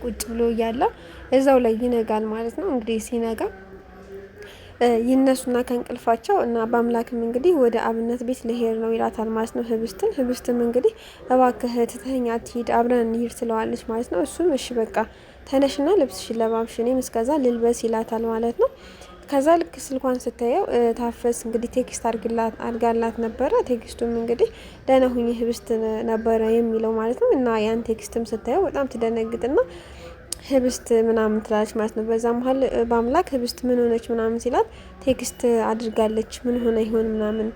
ቁጭ ብሎ እያለ እዛው ላይ ይነጋል ማለት ነው። እንግዲህ ሲነጋ ይነሱና ከእንቅልፋቸው እና በአምላክም እንግዲህ ወደ አብነት ቤት ልሄድ ነው ይላታል ማለት ነው። ህብስትም እንግዲህ እባክህ ትተኸኝ አትሂድ አብረን እንሂድ ትለዋለች ማለት ነው። እሱም እሺ በቃ ተነሽና ልብስሽን ለባብሽ እኔም እስከዛ ልልበስ ይላታል ማለት ነው። ከዛ ልክ ስልኳን ስታየው ታፈስ እንግዲህ ቴክስት አድርጋላት ነበረ። ቴክስቱም እንግዲህ ደህና ሁኚ ህብስት ነበረ የሚለው ማለት ነው። እና ያን ቴክስትም ስታየው በጣም ትደነግጥና ህብስት ምናምን ትላለች ማለት ነው። በዛ መሀል በአምላክ ህብስት ምን ሆነች ምናምን ሲላት ቴክስት አድርጋለች ምን ሆነ ይሆን ምናምን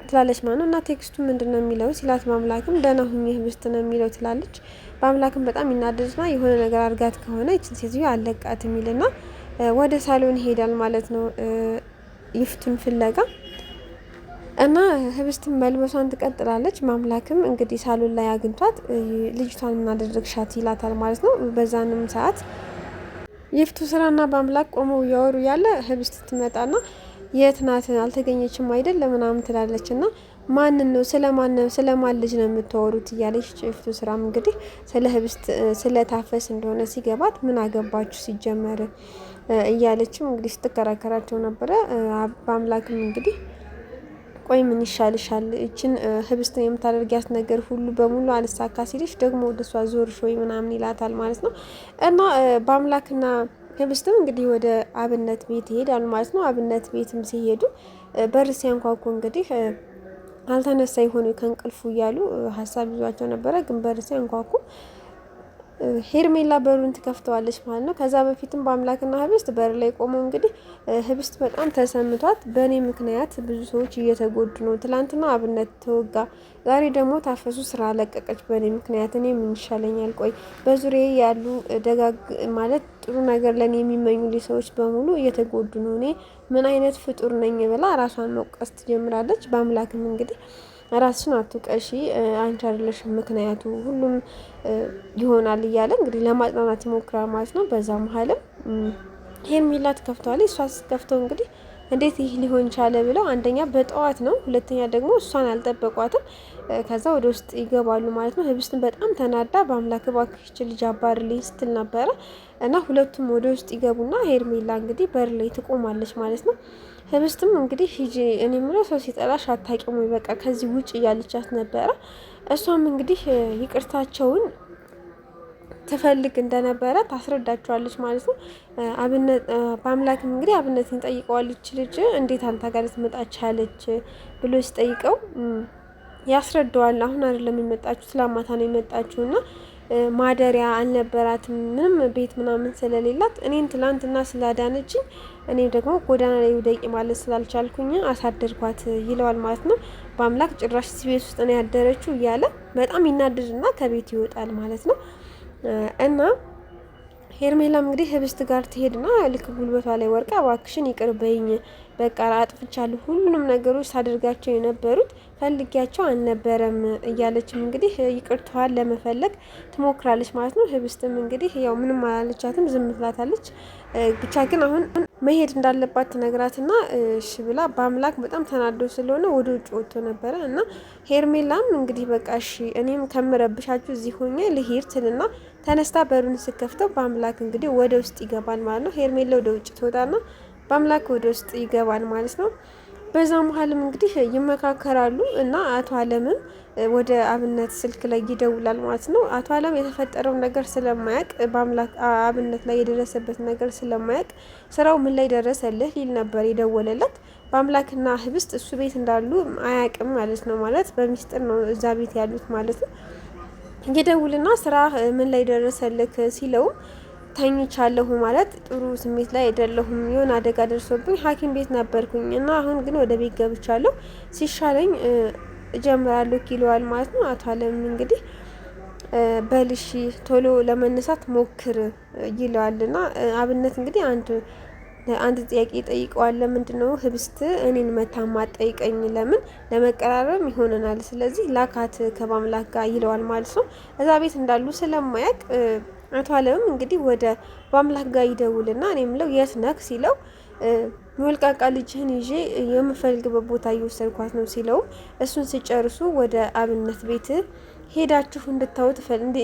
ትላለች ማለት ነው። እና ቴክስቱ ምንድነው የሚለው ሲላት በአምላክም ደህና ሁኚ ህብስት ነው የሚለው ትላለች። በአምላክም በጣም ይናደድና የሆነ ነገር አድርጋት ከሆነ ይችን ሴትዮ አለቃት የሚልና ወደ ሳሎን ይሄዳል ማለት ነው። ይፍቱን ፍለጋ እና ህብስትም መልበሷን ትቀጥላለች። ማምላክም እንግዲህ ሳሎን ላይ አግኝቷት ልጅቷን ምን አደረግሻት ይላታል ማለት ነው። በዛንም ሰዓት ይፍቱ ስራና በአምላክ ቆመው እያወሩ ያለ ህብስት ትመጣና የት ናት አልተገኘችም አይደል ምናምን ትላለች። እና ማንን ነው ስለማን ልጅ ነው የምታወሩት እያለች ይፍቱ ስራም እንግዲህ ስለ ህብስት ስለታፈስ እንደሆነ ሲገባት ምን አገባችሁ ሲጀመር እያለችም እንግዲህ ስትከራከራቸው ነበረ። በአምላክም እንግዲህ ቆይ ምን ይሻልሻል እችን ህብስት የምታደርጊያት ነገር ሁሉ በሙሉ አልሳካ ሲልሽ ደግሞ ወደሷ ዞርሽ ወይ ምናምን ይላታል ማለት ነው። እና በአምላክና ህብስትም እንግዲህ ወደ አብነት ቤት ይሄዳሉ ማለት ነው። አብነት ቤትም ሲሄዱ በር ሲያንኳኩ እንግዲህ አልተነሳ ይሆኑ ከእንቅልፉ እያሉ ሀሳብ ይዟቸው ነበረ። ግን በር ሲያንኳኩ ሄርሜላ በሩን ትከፍተዋለች ማለት ነው። ከዛ በፊትም በአምላክና ህብስት በር ላይ ቆመው እንግዲህ ህብስት በጣም ተሰምቷት በእኔ ምክንያት ብዙ ሰዎች እየተጎዱ ነው። ትላንትና አብነት ተወጋ፣ ዛሬ ደግሞ ታፈሱ ስራ ለቀቀች በእኔ ምክንያት። እኔ ምን ይሻለኛል? ቆይ በዙሪያ ያሉ ደጋግ ማለት ጥሩ ነገር ለእኔ የሚመኙ ሰዎች በሙሉ እየተጎዱ ነው። እኔ ምን አይነት ፍጡር ነኝ ብላ ራሷን መውቀስ ትጀምራለች። በአምላክም እንግዲህ ራስሽን አትውቀሺ አንቺ አይደለሽም ምክንያቱ ሁሉም ይሆናል እያለ እንግዲህ ለማጽናናት ይሞክራል ማለት ነው። በዛ መሀልም ሄርሜላ ትከፍተዋለች። እሷ ስትከፍተው እንግዲህ እንዴት ይህ ሊሆን ቻለ ብለው አንደኛ በጠዋት ነው፣ ሁለተኛ ደግሞ እሷን አልጠበቋትም። ከዛ ወደ ውስጥ ይገባሉ ማለት ነው። ህብስትን በጣም ተናዳ በአምላክ እባክሽ ልጅ አባርልኝ ስትል ነበረ። እና ሁለቱም ወደ ውስጥ ይገቡና ሄርሜላ እንግዲህ በር ላይ ትቆማለች ማለት ነው። ህብስትም እንግዲህ ሂጂ እኔ የምለው ሰው ሲጠላሽ አታውቂም ወይ በቃ ከዚህ ውጭ እያለቻት ነበረ። እሷም እንግዲህ ይቅርታቸውን ትፈልግ እንደነበረ ታስረዳቸዋለች ማለት ነው። አብነት በአምላክም እንግዲህ አብነትን ጠይቀዋለች። ልጅ እንዴት አንተ ጋር ልትመጣ ቻለች ብሎ ሲጠይቀው ያስረዳዋል። አሁን አይደለም የመጣችሁ ስላማታ ነው የመጣችሁ እና ማደሪያ አልነበራትም ምንም ቤት ምናምን ስለሌላት እኔን ትላንትና ስላዳነችኝ እኔ ደግሞ ጎዳና ላይ ውደቂ ማለት ስላልቻልኩኝ አሳደርኳት ይለዋል ማለት ነው። በአምላክ ጭራሽ ቤት ውስጥ ነው ያደረችው እያለ በጣም ይናደድና ከቤት ይወጣል ማለት ነው። እና ሄርሜላም እንግዲህ ህብስት ጋር ትሄድና ልክ ጉልበቷ ላይ ወርቃ እባክሽን ይቅር በይኝ በቃ አጥፍቻለሁ፣ ሁሉንም ነገሮች ሳደርጋቸው የነበሩት ፈልጊያቸው አልነበረም እያለችም እንግዲህ ይቅርታዋን ለመፈለግ ትሞክራለች ማለት ነው። ህብስትም እንግዲህ ያው ምንም አላለቻትም፣ ዝም ትላታለች። ብቻ ግን አሁን መሄድ እንዳለባት ትነግራትና እሺ ብላ በአምላክ በጣም ተናዶ ስለሆነ ወደ ውጭ ወጥቶ ነበረ። እና ሄርሜላም እንግዲህ በቃ እሺ እኔም ከምረብሻችሁ እዚህ ሆኜ ልሄድ ትልና ተነስታ በሩን ስከፍተው በአምላክ እንግዲህ ወደ ውስጥ ይገባል ማለት ነው። ሄርሜላ ወደ ውጭ ትወጣና በአምላክ ወደ ውስጥ ይገባል ማለት ነው። በዛ መሀልም እንግዲህ ይመካከራሉ እና አቶ አለምም ወደ አብነት ስልክ ላይ ይደውላል ማለት ነው። አቶ አለም የተፈጠረውን ነገር ስለማያውቅ በአምላክ አብነት ላይ የደረሰበት ነገር ስለማያውቅ ስራው ምን ላይ ደረሰልህ ሊል ነበር የደወለለት። በአምላክና ህብስት እሱ ቤት እንዳሉ አያውቅም ማለት ነው። ማለት በሚስጥር ነው እዛ ቤት ያሉት ማለት ነው። ይደውልና ስራ ምን ላይ ደረሰልክ ሲለውም ተኝቻለሁ ማለት ጥሩ ስሜት ላይ አይደለሁም፣ የሆነ አደጋ ደርሶብኝ ሐኪም ቤት ነበርኩኝ እና አሁን ግን ወደ ቤት ገብቻለሁ፣ ሲሻለኝ እጀምራለሁ ይለዋል ማለት ነው። አቶ አለም እንግዲህ በልሺ ቶሎ ለመነሳት ሞክር ይለዋልና አብነት እንግዲህ አንድ ጥያቄ ይጠይቀዋል። ለምንድነው ህብስት እኔን መታማ ጠይቀኝ ለምን ለመቀራረብ ይሆነናል፣ ስለዚህ ላካት ከማምላክ ጋር ይለዋል ማለት ነው። እዛ ቤት እንዳሉ ስለማያውቅ አቶ አለምም እንግዲህ ወደ በአምላክ ጋር ይደውልና እኔ የምለው የት ነክ ሲለው ሞልቃቃ ልጅህን ይዤ የምፈልግበት ቦታ እየወሰድኳት ነው ሲለውም እሱን ሲጨርሱ ወደ አብነት ቤት ሄዳችሁ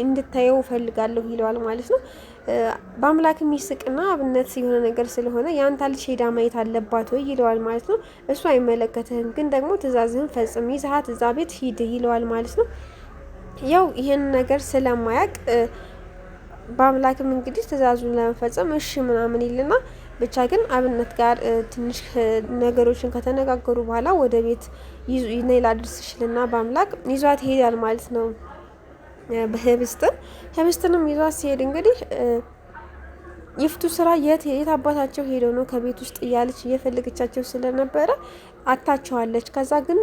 እንድታየው እፈልጋለሁ ይለዋል ማለት ነው። በአምላክ የሚስቅና አብነት የሆነ ነገር ስለሆነ የአንተ ልጅ ሄዳ ማየት አለባት ወይ ይለዋል ማለት ነው። እሱ አይመለከትህም፣ ግን ደግሞ ትእዛዝህን ፈጽም፣ ይዘሃት እዛ ቤት ሂድ ይለዋል ማለት ነው። ያው ይህን ነገር ስለማያውቅ በአምላክም እንግዲህ ትእዛዙን ለመፈጸም እሺ ምናምን ይልና ብቻ ግን አብነት ጋር ትንሽ ነገሮችን ከተነጋገሩ በኋላ ወደ ቤት ነይ ላድርስሽልና በአምላክ ይዟት ይሄዳል ማለት ነው። ህብስትንም ይዟት ሲሄድ እንግዲህ ይፍቱ ስራ የት አባታቸው ሄደው ነው ከቤት ውስጥ እያለች እየፈለገቻቸው ስለነበረ አታቸዋለች። ከዛ ግን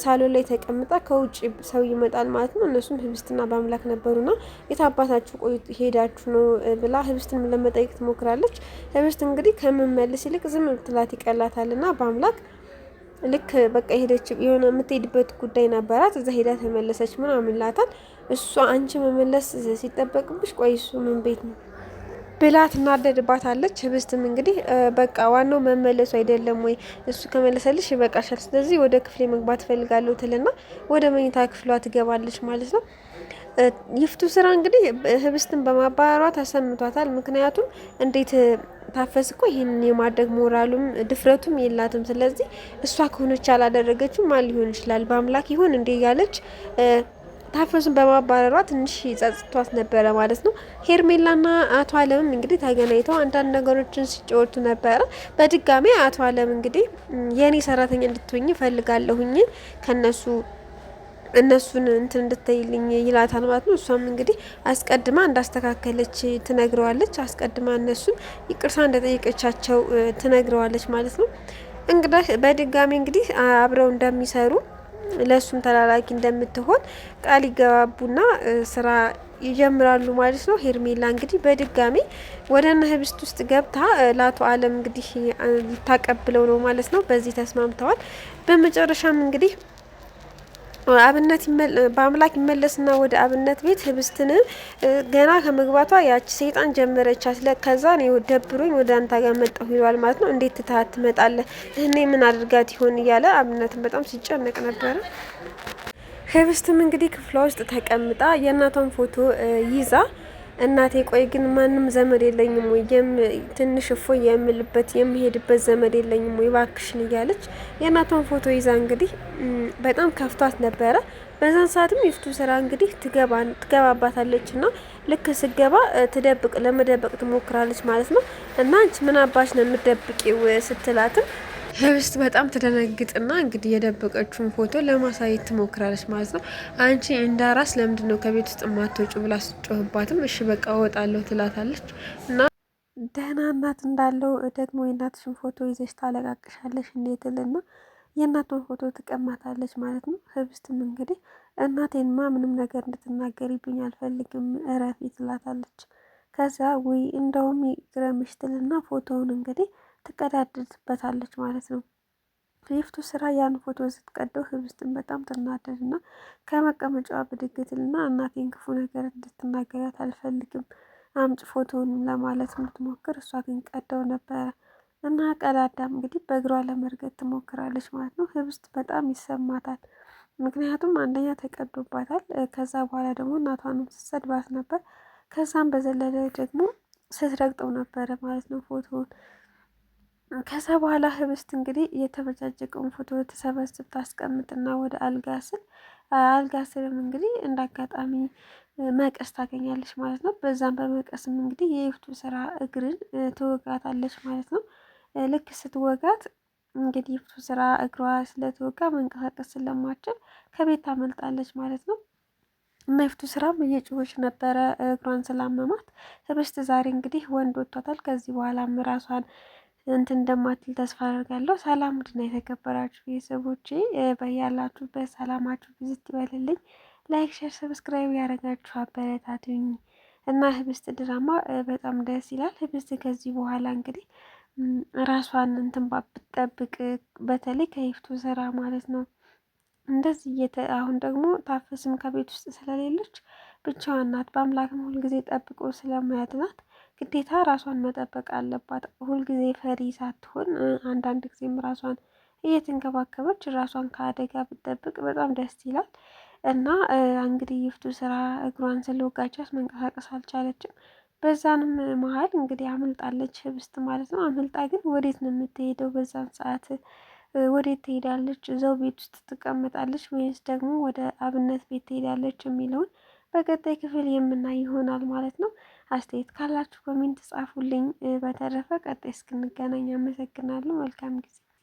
ሳሎን ላይ ተቀምጣ ከውጭ ሰው ይመጣል ማለት ነው። እነሱም ህብስትና በአምላክ ነበሩና የት አባታችሁ ቆይ ሄዳችሁ ነው ብላ ህብስትን ለመጠየቅ ትሞክራለች። ህብስት እንግዲህ ከምመልስ ይልቅ ዝም ብትላት ይቀላታልና በአምላክ ልክ በቃ ሄደች የሆነ የምትሄድበት ጉዳይ ነበራት፣ እዛ ሄዳ ተመለሰች ምናምን ላታል። እሷ አንቺ መመለስ ሲጠበቅብሽ ቆይ እሱ ምን ቤት ነው ብላ ትናደድባታለች። ህብስትም እንግዲህ በቃ ዋናው መመለሱ አይደለም ወይ እሱ ከመለሰልሽ ይበቃሻል፣ ስለዚህ ወደ ክፍሌ መግባት እፈልጋለሁ ትልና ወደ መኝታ ክፍሏ ትገባለች ማለት ነው። ይፍቱ ስራ እንግዲህ ህብስትን በማባረሯ ተሰምቷታል። ምክንያቱም እንዴት ታፈስ እኮ ይህንን የማድረግ ሞራሉም ድፍረቱም የላትም። ስለዚህ እሷ ከሆነች ያላደረገችው ማን ሊሆን ይችላል? በአምላክ ይሆን እንዴ እያለች ታፈሱን በማባረሯ ትንሽ ጸጽቷት ነበረ ማለት ነው። ሄርሜላና አቶ አለምም እንግዲህ ተገናኝተው አንዳንድ ነገሮችን ሲጫወቱ ነበረ። በድጋሚ አቶ አለም እንግዲህ የኔ ሰራተኛ እንድትሆኝ ፈልጋለሁኝ እነሱን እንትን እንድትይልኝ ይላታል ማለት ነው። እሷም እንግዲህ አስቀድማ እንዳስተካከለች ትነግረዋለች። አስቀድማ እነሱን ይቅርታ እንደጠየቀቻቸው ትነግረዋለች ማለት ነው። እንግዲህ በድጋሚ እንግዲህ አብረው እንደሚሰሩ ለሱም ተላላኪ እንደምትሆን ቃል ይገባቡና ስራ ይጀምራሉ ማለት ነው። ሄርሜላ እንግዲህ በድጋሚ ወደ እነ ህብስት ውስጥ ገብታ ለአቶ አለም እንግዲህ ልታቀብለው ነው ማለት ነው። በዚህ ተስማምተዋል። በመጨረሻም እንግዲህ አብነት በአምላክ ይመለስና ወደ አብነት ቤት ህብስትን ገና ከመግባቷ ያቺ ሰይጣን ጀመረቻት። ከዛ ነው ደብሮኝ ወደ አንተ ጋር መጣሁ ይለዋል ማለት ነው። እንዴት ትታት ትመጣለህ? እኔ ምን አድርጋት ይሆን እያለ አብነትን በጣም ሲጨነቅ ነበረ። ህብስትም እንግዲህ ክፍሏ ውስጥ ተቀምጣ የእናቷን ፎቶ ይዛ እናቴ ቆይ ግን ማንም ዘመድ የለኝም ወይ ትንሽ እፎይ የምልበት የምሄድበት ዘመድ የለኝም ወይ ባክሽን እያለች የእናቷን ፎቶ ይዛ እንግዲህ በጣም ከፍቷት ነበረ። በዛን ሰዓትም ይፍቱ ስራ እንግዲህ ትገባባታለች እና ልክ ስገባ ለመደበቅ ትሞክራለች ማለት ነው። እና አንቺ ምን አባሽ ነው የምትደብቂው ስትላትም ህብስት በጣም ትደነግጥና እንግዲህ የደበቀችውን ፎቶ ለማሳየት ትሞክራለች ማለት ነው። አንቺ እንዳራስ ለምንድን ነው ከቤት ውስጥ ማትወጪ ብላ ስትጮህባትም እሺ በቃ እወጣለሁ ትላታለች። እና ደህና እናት እንዳለው ደግሞ የእናትሽን ፎቶ ይዘሽ ታለቃቅሻለሽ እንዴትልና የእናቷን ፎቶ ትቀማታለች ማለት ነው። ህብስትም እንግዲህ እናቴንማ ምንም ነገር እንድትናገሪብኝ አልፈልግም እረፊ ትላታለች። ከዛ ውይ እንደውም ይግረምሽ ትልና ፎቶውን እንግዲህ ትቀዳድድበታለች ማለት ነው። ይፍቱ ስራ ያን ፎቶ ስትቀደው ህብስትን በጣም ትናደድና ከመቀመጫዋ ብድግትልና እናቴን ክፉ ነገር እንድትናገራት አልፈልግም አምጭ ፎቶውንም ለማለት የምትሞክር እሷ ግን ቀደው ነበረ እና ቀዳዳም እንግዲህ በእግሯ ለመርገጥ ትሞክራለች ማለት ነው። ህብስት በጣም ይሰማታል። ምክንያቱም አንደኛ ተቀዶባታል። ከዛ በኋላ ደግሞ እናቷንም ስትሰድባት ነበር። ከዛም በዘለለ ደግሞ ስትረግጠው ነበረ ማለት ነው ፎቶውን። ከዛ በኋላ ህብስት እንግዲህ የተበጃጀቀውን ፎቶ ተሰበስብ ታስቀምጥና ወደ አልጋ ስርም እንግዲህ እንደ አጋጣሚ መቀስ ታገኛለች ማለት ነው። በዛም በመቀስም እንግዲህ የይፍቱ ስራ እግርን ትወጋታለች ማለት ነው። ልክ ስትወጋት እንግዲህ ይፍቱ ስራ እግሯ ስለተወጋ መንቀሳቀስ ስለማትችል ከቤት ታመልጣለች ማለት ነው። እና ይፍቱ ስራም እየጮኸች ነበረ እግሯን ስላመማት። ህብስት ዛሬ እንግዲህ ወንድ ወጥቷታል። ከዚህ በኋላም ራሷን እንትን እንደማትል ተስፋ አደርጋለሁ። ሰላም ውድና የተከበራችሁ ቤተሰቦቼ በያላችሁበት ሰላማችሁ ብዝት ይበልልኝ። ላይክ፣ ሼር፣ ሰብስክራይብ ያደረጋችሁ አበረታቱኝ እና ህብስት ድራማ በጣም ደስ ይላል። ህብስት ከዚህ በኋላ እንግዲህ ራሷን እንትን ብትጠብቅ በተለይ ከይፍቱ ስራ ማለት ነው እንደዚህ አሁን ደግሞ ታፈስም ከቤት ውስጥ ስለሌለች ብቻዋን ናት። በአምላክም ሁልጊዜ ጠብቆ ስለማያድናት ግዴታ ራሷን መጠበቅ አለባት። ሁልጊዜ ፈሪ ሳትሆን አንዳንድ ጊዜም ራሷን እየተንከባከበች ራሷን ከአደጋ ብትጠብቅ በጣም ደስ ይላል። እና እንግዲህ ይፍቱ ስራ እግሯን ስለወጋቻት መንቀሳቀስ አልቻለችም። በዛንም መሀል እንግዲህ አምልጣለች ህብስት ማለት ነው። አምልጣ ግን ወዴት ነው የምትሄደው? በዛን ሰዓት ወዴት ትሄዳለች? እዛው ቤት ውስጥ ትቀመጣለች ወይስ ደግሞ ወደ አብነት ቤት ትሄዳለች የሚለውን በቀጣይ ክፍል የምናይ ይሆናል ማለት ነው። አስተያየት ካላችሁ ኮሜንት ጻፉልኝ። በተረፈ ቀጣይ እስክንገናኝ አመሰግናለሁ። መልካም ጊዜ